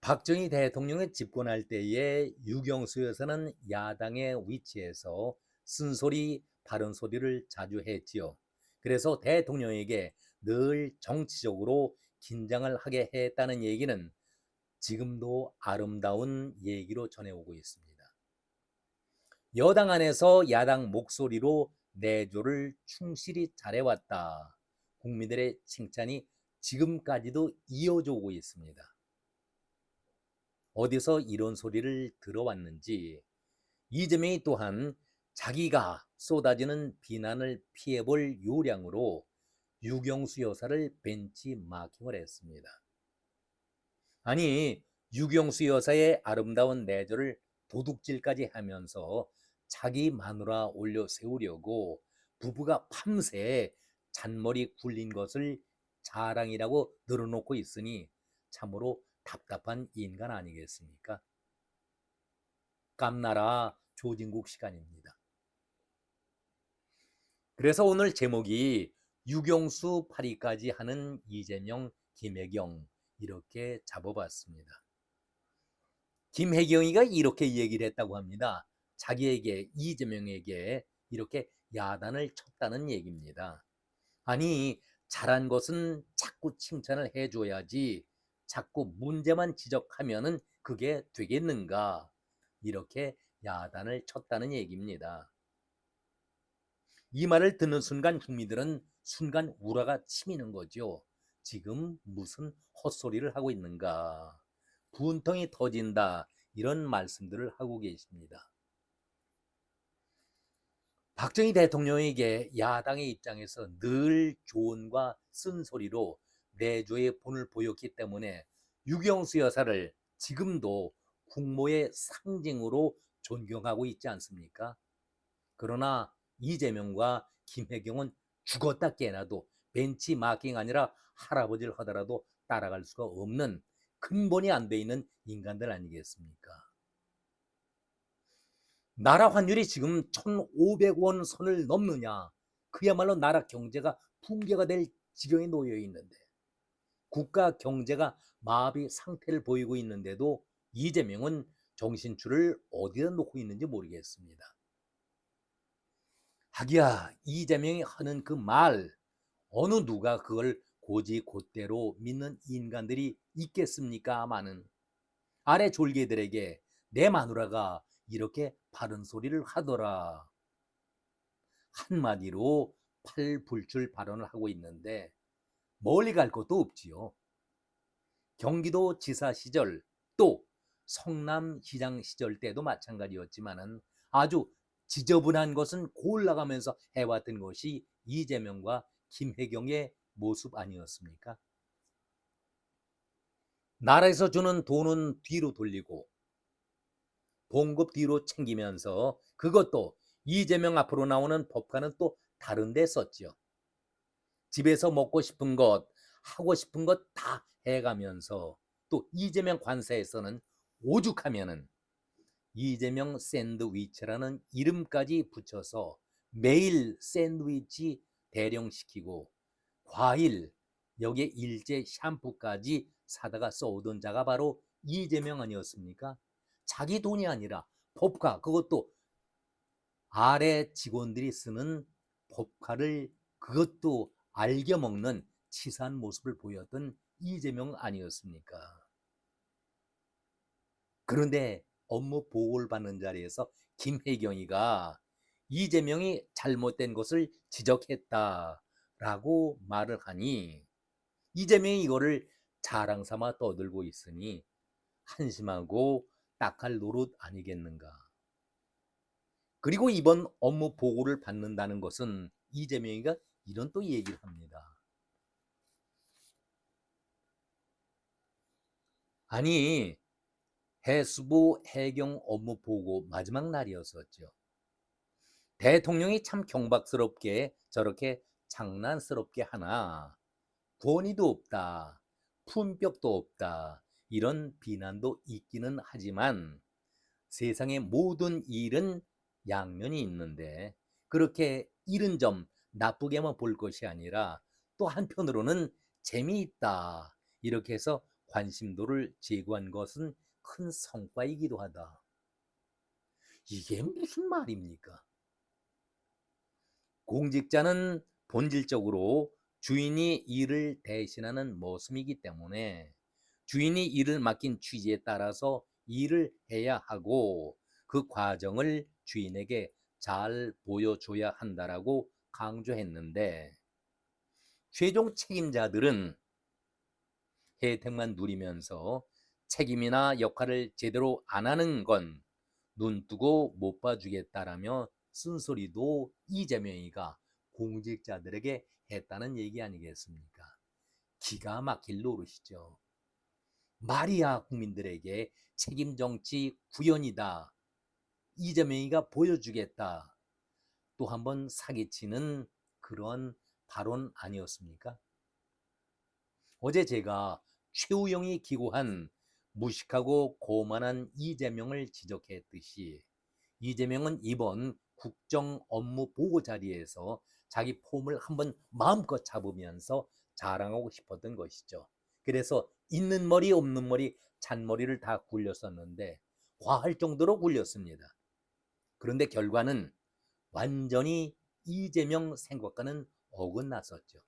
박정희 대통령이 집권할 때에 유경수 여사는 야당의 위치에서 쓴소리, 바른 소리를 자주 했지요. 그래서 대통령에게 늘 정치적으로 긴장을 하게 했다는 얘기는 지금도 아름다운 얘기로 전해오고 있습니다. 여당 안에서 야당 목소리로 내조를 충실히 잘해왔다. 국민들의 칭찬이 지금까지도 이어져 오고 있습니다. 어디서 이런 소리를 들어왔는지 이재명이 또한 자기가 쏟아지는 비난을 피해볼 요량으로 유경수 여사를 벤치마킹을 했습니다. 아니, 유경수 여사의 아름다운 내조를 도둑질까지 하면서 자기 마누라 올려 세우려고 부부가 밤새 잔머리 굴린 것을 자랑이라고 늘어놓고 있으니 참으로 답답한 인간 아니겠습니까? 깜나라 조진국 시간입니다. 그래서 오늘 제목이 유경수 파리까지 하는 이재명, 김혜경 이렇게 잡아봤습니다. 김혜경이가 이렇게 얘기를 했다고 합니다. 자기에게 이재명에게 이렇게 야단을 쳤다는 얘기입니다. 아니, 잘한 것은 자꾸 칭찬을 해줘야지 자꾸 문제만 지적하면은 그게 되겠는가? 이렇게 야단을 쳤다는 얘기입니다. 이 말을 듣는 순간 국민들은 순간 우라가 치미는 거죠. 지금 무슨 헛소리를 하고 있는가? 분통이 터진다. 이런 말씀들을 하고 계십니다. 박정희 대통령에게 야당의 입장에서 늘 조언과 쓴소리로 내조의 본을 보였기 때문에 유경수 여사를 지금도 국모의 상징으로 존경하고 있지 않습니까? 그러나 이재명과 김혜경은 죽었다 깨나도 벤치마킹 아니라 할아버지를 하더라도 따라갈 수가 없는 근본이 안 돼 있는 인간들 아니겠습니까? 나라 환율이 지금 1,500원 선을 넘느냐? 그야말로 나라 경제가 붕괴가 될 지경에 놓여 있는데 국가 경제가 마비 상태를 보이고 있는데도 이재명은 정신줄을 어디다 놓고 있는지 모르겠습니다. 하기야 이재명이 하는 그 말 어느 누가 그걸 고지곧대로 믿는 인간들이 있겠습니까? 아래 졸개들에게 내 마누라가 이렇게 바른 소리를 하더라. 한마디로 팔불출 발언을 하고 있는데 멀리 갈 것도 없지요. 경기도 지사 시절 또 성남시장 시절 때도 마찬가지였지만은 아주 지저분한 것은 골라가면서 해왔던 것이 이재명과 김혜경의 모습 아니었습니까? 나라에서 주는 돈은 뒤로 돌리고 봉급 뒤로 챙기면서 그것도 이재명 앞으로 나오는 법과는 또 다른 데 썼죠. 집에서 먹고 싶은 것, 하고 싶은 것 다 해가면서 또 이재명 관세에서는 오죽하면은 이재명 샌드위치라는 이름까지 붙여서 매일 샌드위치 대령시키고 과일 여기에 일제 샴푸까지 사다가 써오던 자가 바로 이재명 아니었습니까? 자기 돈이 아니라 법카 그것도 아래 직원들이 쓰는 법카를 그것도 알겨 먹는 치사한 모습을 보였던 이재명 아니었습니까? 그런데 업무 보고를 받는 자리에서 김혜경이가 이재명이 잘못된 것을 지적했다라고 말을 하니 이재명이 이거를 자랑 삼아 떠들고 있으니 한심하고 딱할 노릇 아니겠는가. 그리고 이번 업무 보고를 받는다는 것은 이재명이가 이런 또 얘기를 합니다. 아니, 해수부 해경 업무 보고 마지막 날이었었죠. 대통령이 참 경박스럽게 저렇게 장난스럽게 하나 권위도 없다, 품격도 없다 이런 비난도 있기는 하지만 세상의 모든 일은 양면이 있는데 그렇게 잃은 점 나쁘게만 볼 것이 아니라 또 한편으로는 재미있다 이렇게 해서 관심도를 제거한 것은 큰 성과이기도 하다. 이게 무슨 말입니까? 공직자는 본질적으로 주인이 일을 대신하는 모습이기 때문에 주인이 일을 맡긴 취지에 따라서 일을 해야 하고 그 과정을 주인에게 잘 보여줘야 한다라고 강조했는데, 최종 책임자들은 혜택만 누리면서 책임이나 역할을 제대로 안 하는 건 눈뜨고 못 봐주겠다라며 쓴소리도 이재명이가 공직자들에게 했다는 얘기 아니겠습니까? 기가 막힐 노릇이죠. 말이야 국민들에게 책임 정치 구현이다, 이재명이가 보여주겠다, 또 한 번 사기치는 그런 발언 아니었습니까? 어제 제가 최우영이 기고한 무식하고 고만한 이재명을 지적했듯이, 이재명은 이번 국정 업무 보고 자리에서 자기 폼을 한번 마음껏 잡으면서 자랑하고 싶었던 것이죠. 그래서 있는 머리 없는 머리 잔머리를 다 굴렸었는데 과할 정도로 굴렸습니다. 그런데 결과는 완전히 이재명 생각과는 어긋났었죠.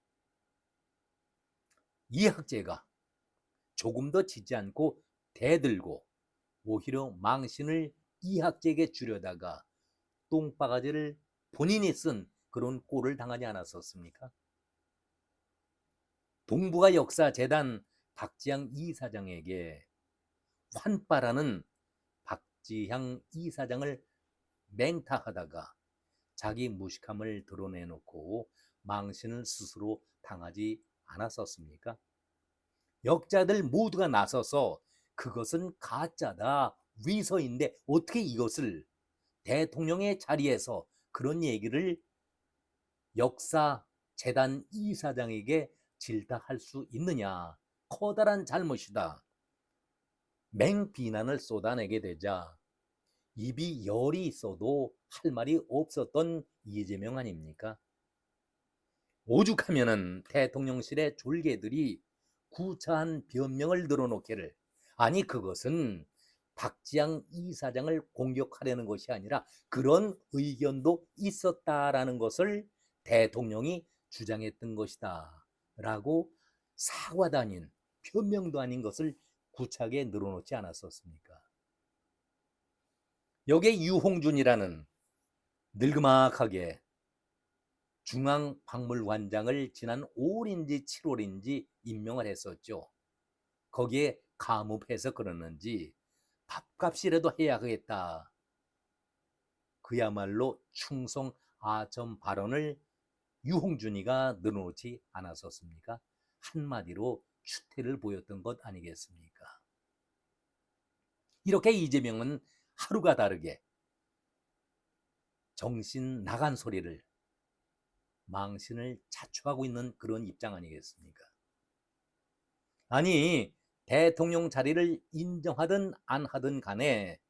이학재가 조금 더 지지 않고 대들고 오히려 망신을 이학재에게 주려다가 똥바가지를 본인이 쓴 그런 꼴을 당하지 않았었습니까? 동북아 역사재단 박지향 이사장에게 환빠라는 박지향 이사장을 맹타하다가 자기 무식함을 드러내놓고 망신을 스스로 당하지 않았었습니까? 역자들 모두가 나서서 그것은 가짜다, 위서인데 어떻게 이것을 대통령의 자리에서 그런 얘기를 역사재단 이사장에게 질타할 수 있느냐, 커다란 잘못이다, 맹비난을 쏟아내게 되자 입이 열이 있어도 할 말이 없었던 이재명 아닙니까? 오죽하면은 대통령실의 졸개들이 구차한 변명을 늘어놓기를, 아니 그것은 박지향 이사장을 공격하려는 것이 아니라 그런 의견도 있었다라는 것을 대통령이 주장했던 것이다 라고 사과도 아닌 변명도 아닌 것을 구차하게 늘어놓지 않았었습니까? 여기에 유홍준이라는 늙그막하게 중앙박물관장을 지난 5월인지 7월인지 임명을 했었죠. 거기에 감업해서 그러는지 밥값이라도 해야 하겠다, 그야말로 충성 아점 발언을 유홍준이가 늘어놓지 않았었습니까? 한마디로 추태를 보였던 것 아니겠습니까? 이렇게 이재명은 하루가 다르게 정신 나간 소리를, 망신을 자초하고 있는 그런 입장 아니겠습니까? 아니 대통령 자리를 인정하든 안 하든 간에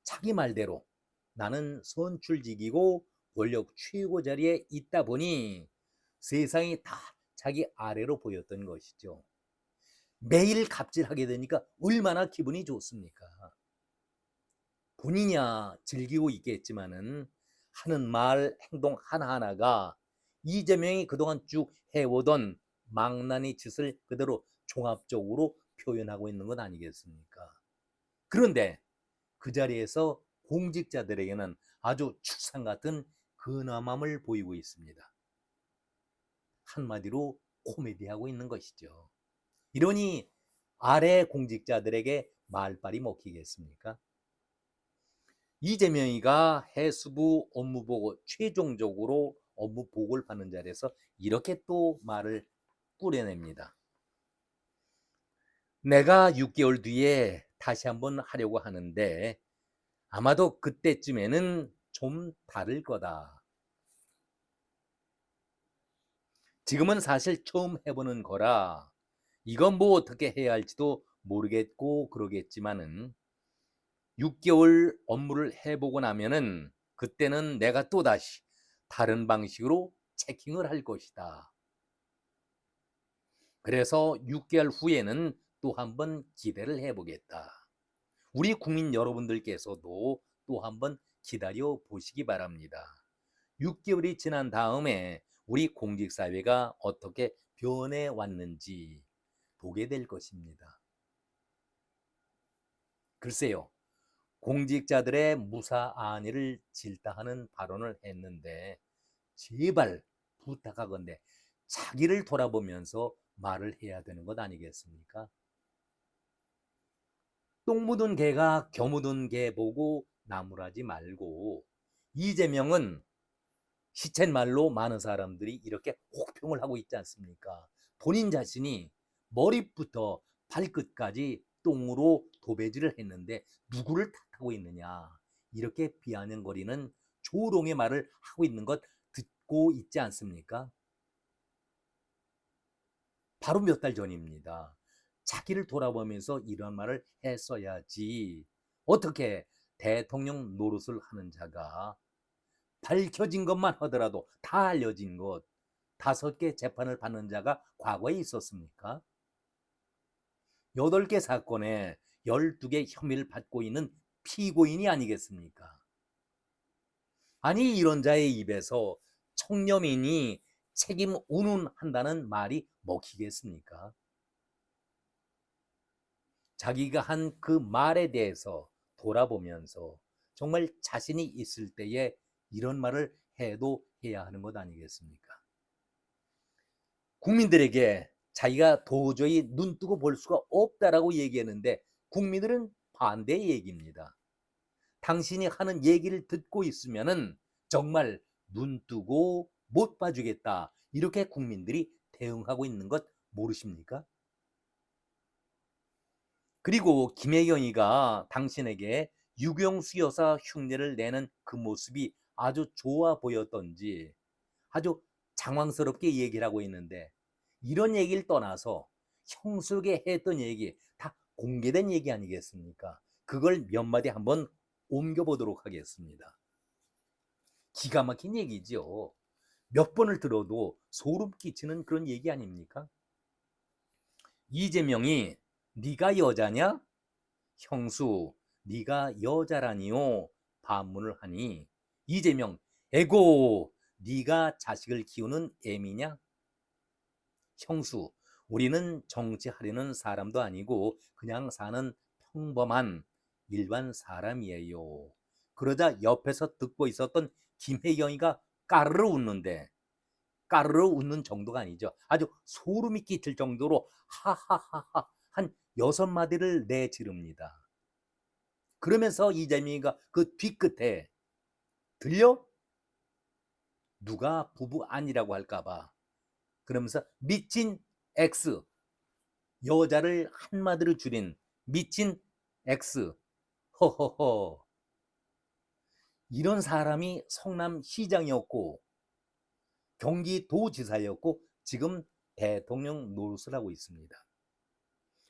자기 말대로 나는 선출직이고 권력 최고 자리에 있다 보니 세상이 다 자기 아래로 보였던 것이죠. 매일 갑질하게 되니까 얼마나 기분이 좋습니까? 본인이야 즐기고 있겠지만은 하는 말 행동 하나하나가 이재명이 그동안 쭉 해오던 망나니 짓을 그대로 종합적으로 표현하고 있는 것 아니겠습니까? 그런데 그 자리에서 공직자들에게는 아주 축상 같은 근엄함을 보이고 있습니다. 한마디로 코미디하고 있는 것이죠. 이러니 아래 공직자들에게 말발이 먹히겠습니까? 이재명이가 해수부 업무보고 최종적으로 업무 보고를 받는 자리에서 이렇게 또 말을 꾸려냅니다. 내가 6개월 뒤에 다시 한번 하려고 하는데 아마도 그때쯤에는 좀 다를 거다. 지금은 사실 처음 해보는 거라 이건 뭐 어떻게 해야 할지도 모르겠고 그러겠지만은 6개월 업무를 해보고 나면은 그때는 내가 또다시 다른 방식으로 체킹을 할 것이다. 그래서 6개월 후에는 또 한번 기대를 해보겠다. 우리 국민 여러분들께서도 또 한번 기다려 보시기 바랍니다. 6개월이 지난 다음에 우리 공직사회가 어떻게 변해 왔는지 보게 될 것입니다. 글쎄요, 공직자들의 무사안위를 질타하는 발언을 했는데 제발 부탁하건대 자기를 돌아보면서 말을 해야 되는 것 아니겠습니까? 똥 묻은 개가 겨 묻은 개 보고 나무라지 말고, 이재명은 시쳇말로 많은 사람들이 이렇게 혹평을 하고 있지 않습니까? 본인 자신이 머리부터 발끝까지 똥으로 도배질을 했는데 누구를 탓하고 있느냐, 이렇게 비아냥거리는 조롱의 말을 하고 있는 것 듣고 있지 않습니까? 바로 몇 달 전입니다. 자기를 돌아보면서 이런 말을 했어야지. 어떻게 대통령 노릇을 하는 자가 밝혀진 것만 하더라도 다 알려진 것 5개 재판을 받는 자가 과거에 있었습니까? 8개 사건에 12개 혐의를 받고 있는 피고인이 아니겠습니까? 아니, 이런 자의 입에서 청렴인이 책임 운운한다는 말이 먹히겠습니까? 자기가 한 그 말에 대해서 돌아보면서 정말 자신이 있을 때에 이런 말을 해도 해야 하는 것 아니겠습니까? 국민들에게 자기가 도저히 눈 뜨고 볼 수가 없다라고 얘기했는데 국민들은 반대의 얘기입니다. 당신이 하는 얘기를 듣고 있으면은 정말 눈 뜨고 못 봐주겠다, 이렇게 국민들이 대응하고 있는 것 모르십니까? 그리고 김혜경이가 당신에게 유경수 여사 흉내를 내는 그 모습이 아주 좋아 보였던지 아주 장황스럽게 얘기를 하고 있는데, 이런 얘기를 떠나서 형수에게 했던 얘기 다 공개된 얘기 아니겠습니까? 그걸 몇 마디 한번 옮겨보도록 하겠습니다. 기가 막힌 얘기죠. 몇 번을 들어도 소름 끼치는 그런 얘기 아닙니까? 이재명이 네가 여자냐? 형수, 네가 여자라니요? 반문을 하니 이재명, 에고, 네가 자식을 키우는 애미냐? 형수, 우리는 정치하려는 사람도 아니고 그냥 사는 평범한 일반 사람이에요. 그러자 옆에서 듣고 있었던 김혜경이가 까르르 웃는데, 까르르 웃는 정도가 아니죠. 아주 소름이 끼칠 정도로 하하하하 한 6마디를 내지릅니다. 그러면서 이재명이가 그 뒤끝에 들려? 누가 부부 아니라고 할까봐 그러면서 미친 X, 여자를 한마디로 줄인 미친 X, 허허허. 이런 사람이 성남시장이었고 경기도지사였고 지금 대통령 노릇을 하고 있습니다.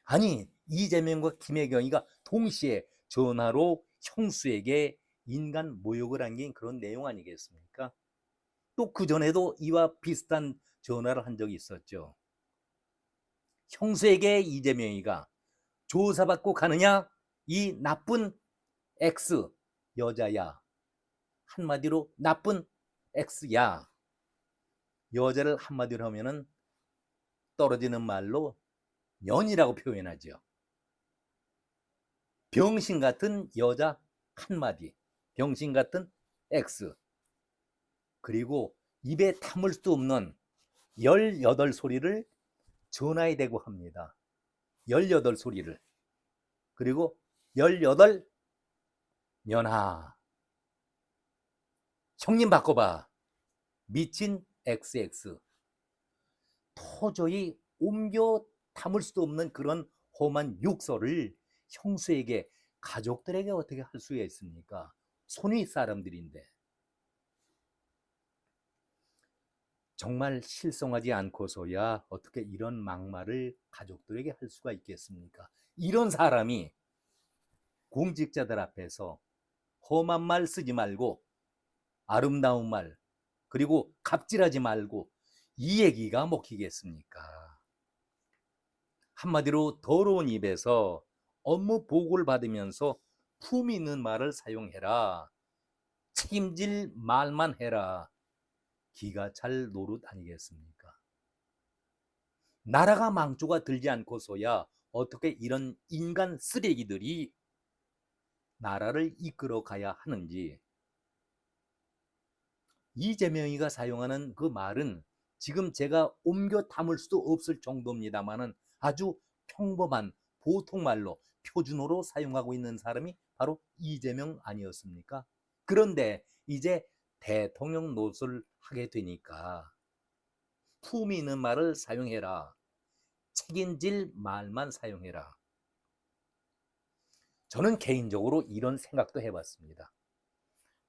아니, 이재명과 김혜경이가 동시에 전화로 형수에게 인간 모욕을 안긴 그런 내용 아니겠습니까? 또 그전에도 이와 비슷한 전화를 한 적이 있었죠. 형수에게 이재명이가 조사받고 가느냐? 이 나쁜 X 여자야. 한마디로 나쁜 X야. 여자를 한마디로 하면은 떨어지는 말로 년이라고 표현하죠. 병신 같은 여자 한마디, 병신 같은 X. 그리고 입에 담을 수 없는 18소리를 전화에 대고 합니다. 18소리를. 그리고 18 년하. 형님 바꿔봐. 미친 XX. 도저히 옮겨 담을 수도 없는 그런 험한 욕설을 형수에게, 가족들에게 어떻게 할 수가 있습니까? 손위 사람들인데. 정말 실성하지 않고서야 어떻게 이런 막말을 가족들에게 할 수가 있겠습니까? 이런 사람이 공직자들 앞에서 험한 말 쓰지 말고 아름다운 말, 그리고 갑질하지 말고, 이 얘기가 먹히겠습니까? 한마디로 더러운 입에서 업무 보고를 받으면서 품위 있는 말을 사용해라. 책임질 말만 해라. 기가 찰 노릇 아니겠습니까? 나라가 망조가 들지 않고서야 어떻게 이런 인간 쓰레기들이 나라를 이끌어 가야 하는지. 이재명이가 사용하는 그 말은 지금 제가 옮겨 담을 수도 없을 정도입니다만은 아주 평범한 보통 말로 표준어로 사용하고 있는 사람이 바로 이재명 아니었습니까? 그런데 이제 대통령 노릇을 하게 되니까 품위 있는 말을 사용해라. 책임질 말만 사용해라. 저는 개인적으로 이런 생각도 해봤습니다.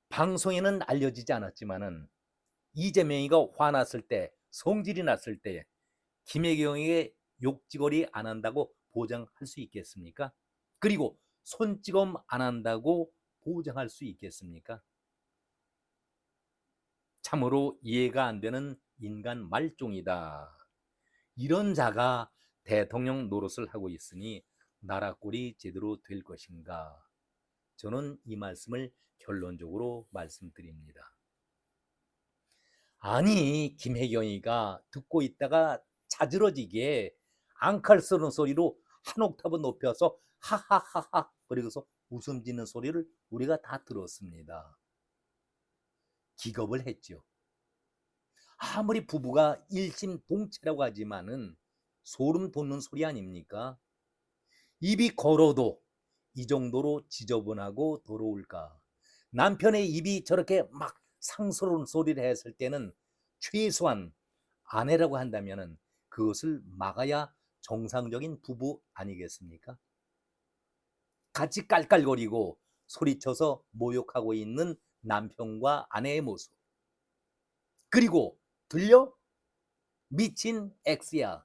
방송에는 알려지지 않았지만은 이재명이가 화났을 때, 성질이 났을 때 김혜경에게 욕지거리 안 한다고 보장할 수 있겠습니까? 그리고 손찌검 안 한다고 보장할 수 있겠습니까? 참으로 이해가 안 되는 인간 말종이다. 이런 자가 대통령 노릇을 하고 있으니 나라 꼴이 제대로 될 것인가? 저는 이 말씀을 결론적으로 말씀드립니다. 아니, 김혜경이가 듣고 있다가 자지러지게 앙칼 쓰는 소리로 한 옥타브 높여서 하하하하 그리고서 웃음 짓는 소리를 우리가 다 들었습니다. 기겁을 했죠. 아무리 부부가 일심동체라고 하지만은 소름 돋는 소리 아닙니까? 입이 걸어도 이 정도로 지저분하고 더러울까? 남편의 입이 저렇게 막 상스러운 소리를 했을 때는 최소한 아내라고 한다면은 그것을 막아야 정상적인 부부 아니겠습니까? 같이 깔깔거리고 소리쳐서 모욕하고 있는 남편과 아내의 모습. 그리고 들려? 미친 X야.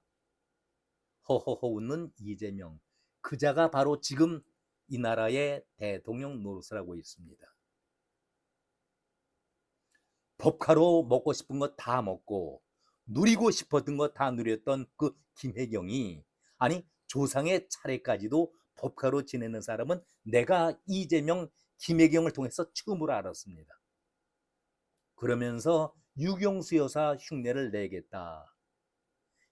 허허허 웃는 이재명. 그자가 바로 지금 이 나라의 대통령 노릇을 하고 있습니다. 법카로 먹고 싶은 거 다 먹고 누리고 싶었던 거 다 누렸던 그 김혜경이, 아니 조상의 차례까지도 법카로 지내는 사람은 내가 이재명, 김혜경을 통해서 처음으로 알았습니다. 그러면서 유경수 여사 흉내를 내겠다.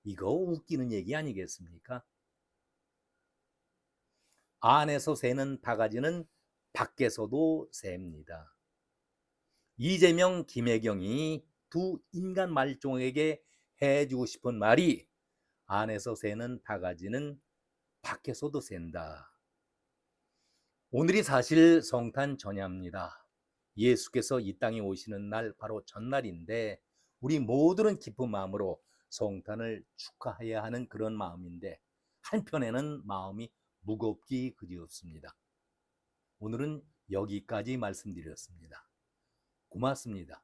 이거 웃기는 얘기 아니겠습니까? 안에서 새는 바가지는 밖에서도 셉니다. 이재명, 김혜경이 두 인간 말종에게 해주고 싶은 말이 안에서 새는 바가지는 밖에서도 샌다. 오늘이 사실 성탄 전야입니다. 예수께서 이 땅에 오시는 날 바로 전날인데 우리 모두는 기쁜 마음으로 성탄을 축하해야 하는 그런 마음인데 한편에는 마음이 무겁기 그지없습니다. 오늘은 여기까지 말씀드렸습니다. 고맙습니다.